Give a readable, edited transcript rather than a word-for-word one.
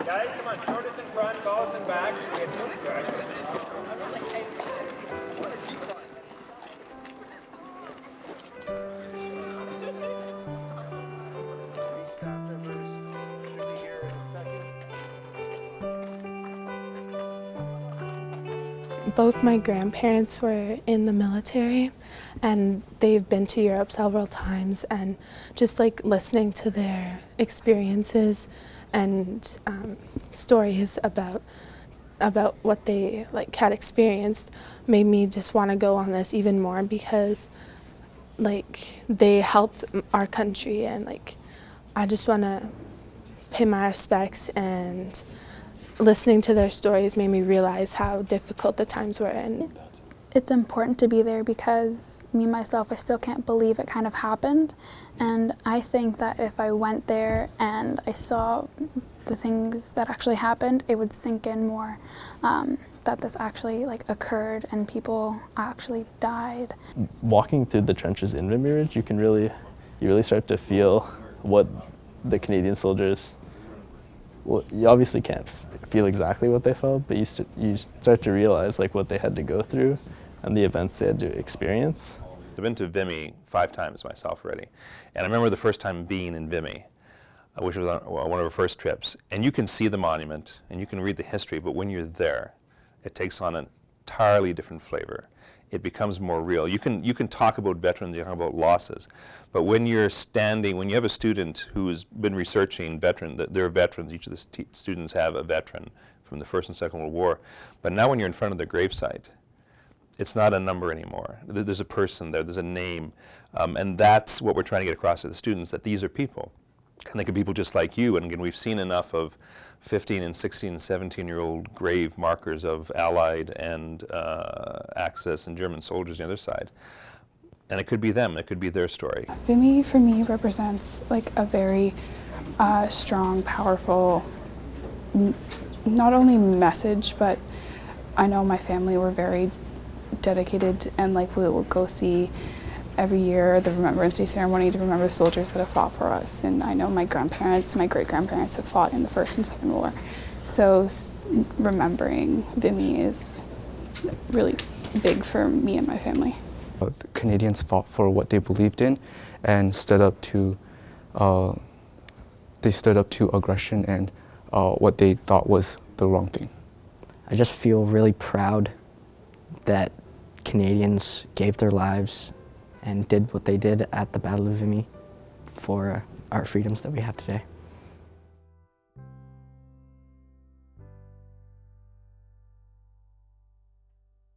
Guys, come on, shortest in front, tallest in back. Staff members should be here in a second. Both my grandparents were in the military, and they've been to Europe several times, and just like listening to their experiences and stories about what they like had experienced made me just want to go on this even more, because like they helped our country, and like I just want to pay my respects, and listening to their stories made me realize how difficult the times were in. It's important to be there because me, myself, I still can't believe it kind of happened. And I think that if I went there and I saw the things that actually happened, it would sink in more that this actually like occurred and people actually died. Walking through the trenches in Vimy Ridge, you really start to feel what the Canadian soldiers, well, you obviously can't feel exactly what they felt, but you start to realize like what they had to go through and the events they had to experience. I've been to Vimy 5 times myself already, and I remember the first time being in Vimy, which was on one of our first trips, and you can see the monument and you can read the history, but when you're there, it takes on an entirely different flavor. It becomes more real. You can talk about veterans, you can talk about losses, but when you're standing, when you have a student who's been researching they're veterans, each of the students have a veteran from the First and Second World War, but now when you're in front of the gravesite, it's not a number anymore. There's a person there, there's a name, and that's what we're trying to get across to the students, that these are people. And they could be people just like you, and again, we've seen enough of 15 and 16 and 17-year-old grave markers of Allied and Axis and German soldiers on the other side. And it could be them, it could be their story. Vimy, for me, represents like a very strong, powerful, not only message, but I know my family were very dedicated, and like we will go see every year the Remembrance Day ceremony to remember the soldiers that have fought for us. And I know my grandparents, my great-grandparents have fought in the First and Second War. So remembering Vimy is really big for me and my family. The Canadians fought for what they believed in and stood up to aggression and what they thought was the wrong thing. I just feel really proud that Canadians gave their lives and did what they did at the Battle of Vimy for our freedoms that we have today.